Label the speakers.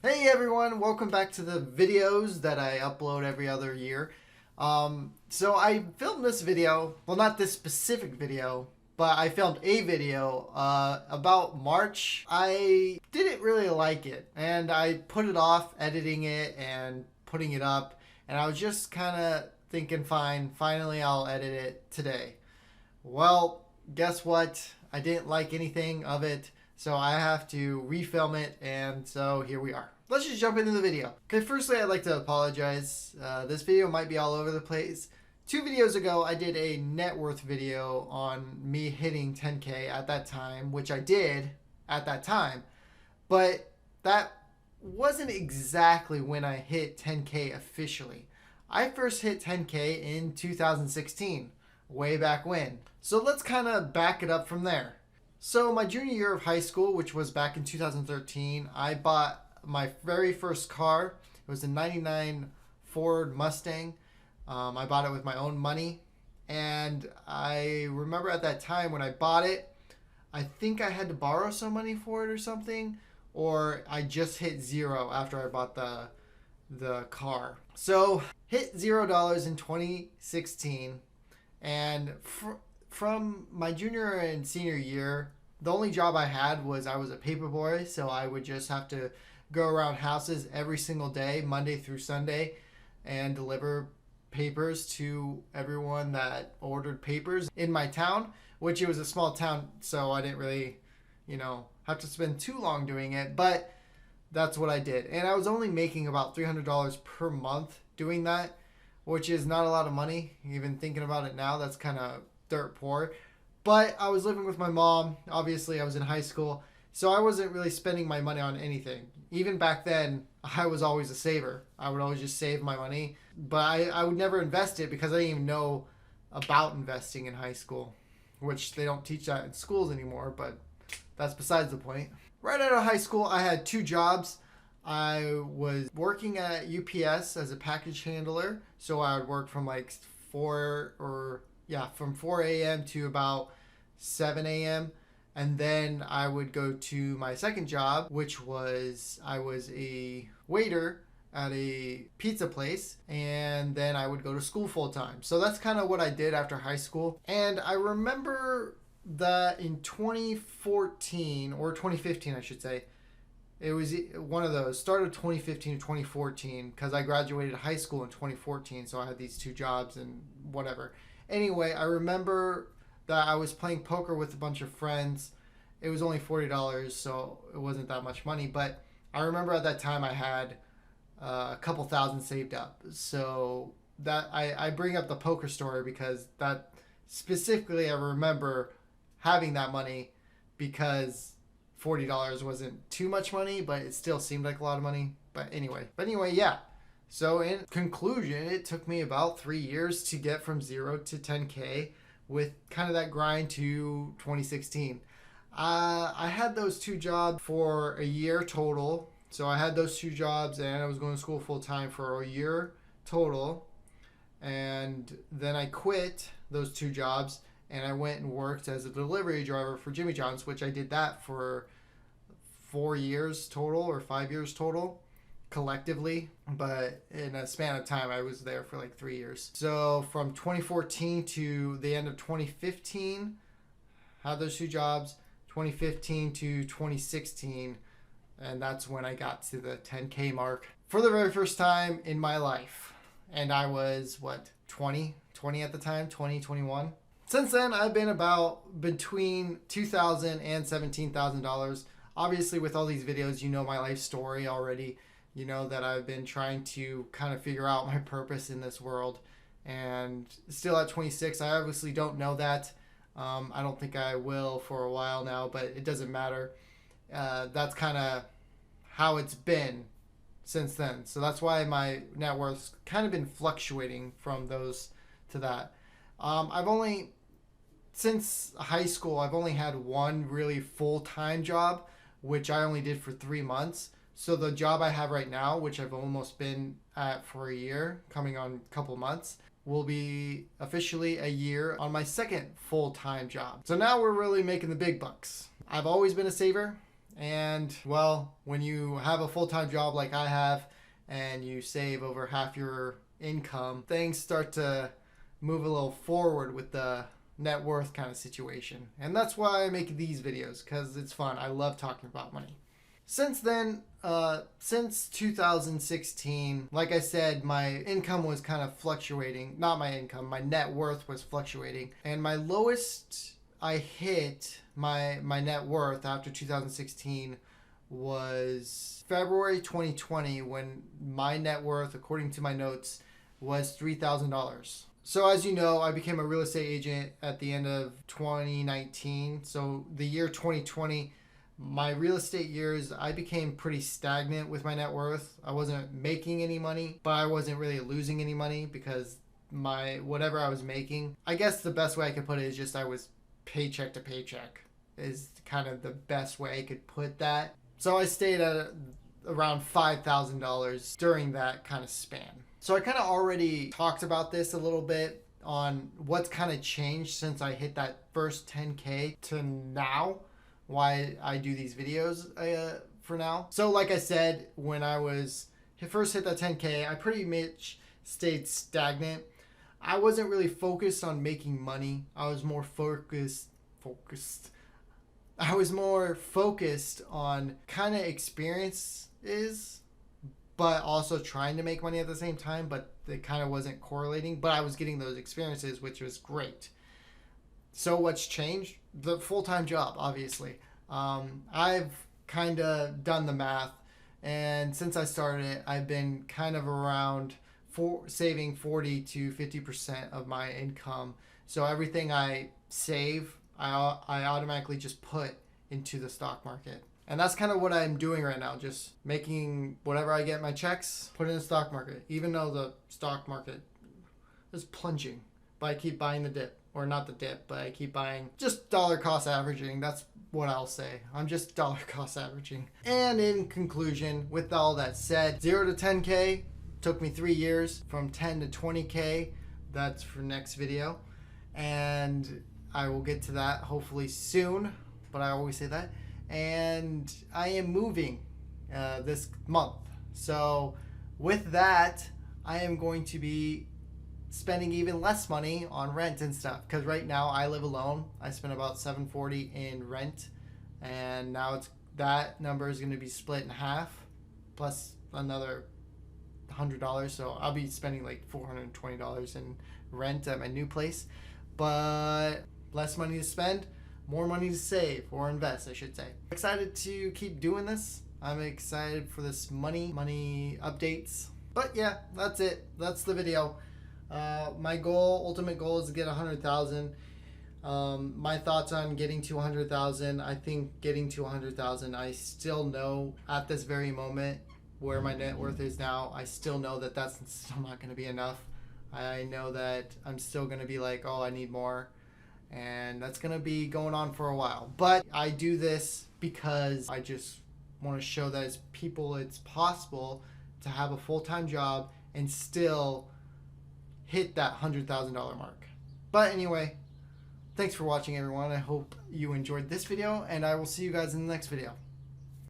Speaker 1: Hey everyone, welcome back to the videos that I upload every other year. So I filmed this video, well not this specific video, but I filmed a video about March. I didn't really like it and I put it off editing it and putting it up, and I was just kind of thinking finally I'll edit it today. Well, guess what? I didn't like anything of it, so I have to refilm it, and so here we are. Let's just jump into the video. Okay, firstly, I'd like to apologize. This video might be all over the place. 2 videos ago, I did a net worth video on me hitting 10K at that time, which I did at that time, but that wasn't exactly when I hit 10K officially. I first hit 10K in 2016, way back when. So let's kind of back it up from there. So my junior year of high school, which was back in 2013, I bought my very first car. It was a 99 Ford Mustang. I bought it with my own money. And I remember at that time when I bought it, I think I had to borrow some money for it or something, or I just hit zero after I bought the car. So hit $0 in 2016, and from my junior and senior year, the only job I had was I was a paper boy, so I would just have to go around houses every single day, Monday through Sunday, and deliver papers to everyone that ordered papers in my town, which it was a small town, so I didn't really, have to spend too long doing it, but that's what I did. And I was only making about $300 per month doing that, which is not a lot of money. Even thinking about it now, that's kind of dirt poor. But I was living with my mom. Obviously, I was in high school, so I wasn't really spending my money on anything. Even back then, I was always a saver. I would always just save my money, but I would never invest it because I didn't even know about investing in high school, which they don't teach that in schools anymore, but that's besides the point. Right out of high school, I had 2 jobs. I was working at UPS as a package handler, so I would work from like 4 a.m. to about 7 a.m. And then I would go to my second job, which was I was a waiter at a pizza place, and then I would go to school full time. So that's kind of what I did after high school. And I remember that in 2014 or 2015, I should say, it was one of those, started 2015 to 2014, because I graduated high school in 2014, so I had these 2 jobs and whatever. Anyway, I remember that I was playing poker with a bunch of friends. It was only $40, so it wasn't that much money, but I remember at that time I had a couple thousand saved up. So that I bring up the poker story because that specifically I remember having that money, because $40 wasn't too much money, but it still seemed like a lot of money. But anyway, yeah. So in conclusion, it took me about 3 years to get from 0 to 10K with kind of that grind to 2016. I had those 2 jobs for a year total. So I had those 2 jobs and I was going to school full time for a year total. And then I quit those 2 jobs and I went and worked as a delivery driver for Jimmy John's, which I did that for 4 years total or 5 years total collectively, but in a span of time I was there for like 3 years. So from 2014 to the end of 2015, had those 2 jobs. 2015 to 2016, and that's when I got to the 10K mark for the very first time in my life. And I was 20 at the time, 21. Since then, I've been about between $2,000 and $17,000. Obviously, with all these videos, you know my life story already. You know that I've been trying to kind of figure out my purpose in this world. And still at 26, I obviously don't know that. I don't think I will for a while now, but it doesn't matter. That's kind of how it's been since then. So that's why my net worth's kind of been fluctuating from those to that. Since high school, I've only had one really full-time job, which I only did for 3 months. So the job I have right now, which I've almost been at for a year, coming on a couple months, will be officially a year on my second full-time job. So now we're really making the big bucks. I've always been a saver, And well, when you have a full-time job like I have and you save over half your income, things start to move a little forward with the net worth kind of situation. And that's why I make these videos, because it's fun. I love talking about money. Since then, since 2016, like I said, my income was kind of fluctuating. Not my income, my net worth was fluctuating. And my lowest I hit my net worth after 2016 was February 2020, when my net worth, according to my notes, was $3,000. So as you know, I became a real estate agent at the end of 2019. So the year 2020, my real estate years, I became pretty stagnant with my net worth. I wasn't making any money, but I wasn't really losing any money, because my whatever I was making, I guess the best way I could put it is just I was paycheck to paycheck, is kind of the best way I could put that. So I stayed at around $5,000 during that kind of span. So I kind of already talked about this a little bit on what's kind of changed since I hit that first 10K to now, why I do these videos for now. So like I said, when I first hit that 10K, I pretty much stayed stagnant. I wasn't really focused on making money. I was more focused on kind of experiences, but also trying to make money at the same time, but it kind of wasn't correlating. But I was getting those experiences, which was great. So what's changed? The full-time job, obviously. I've kind of done the math, and since I started it, I've been kind of around saving 40 to 50% of my income. So everything I save, I automatically just put into the stock market. And that's kind of what I'm doing right now, just making whatever I get my checks, put in the stock market, even though the stock market is plunging. But I keep buying the dip, or not the dip, but I keep buying, just dollar cost averaging. That's what I'll say. I'm just dollar cost averaging. And in conclusion, with all that said, 0 to 10K took me 3 years. From 10 to 20K, that's for next video. And I will get to that hopefully soon, but I always say that. And I am moving this month. So with that, I am going to be spending even less money on rent and stuff, because right now I live alone. I spend about $740 in rent, and now that number is going to be split in half plus another $100, so I'll be spending like $420 in rent at my new place. But less money to spend, more money to save, or invest I should say. Excited to keep doing this. I'm excited for this money updates. But yeah, that's it. That's the video. My ultimate goal is to get 100,000. My thoughts on getting to 100,000. I think getting to 100,000, I still know at this very moment where my net worth is now, I still know that that's still not going to be enough. I know that I'm still going to be like, oh, I need more. And that's going to be going on for a while. But I do this because I just want to show that as people, it's possible to have a full-time job and still hit that $100,000 mark. But anyway, thanks for watching, everyone. I hope you enjoyed this video, and I will see you guys in the next video.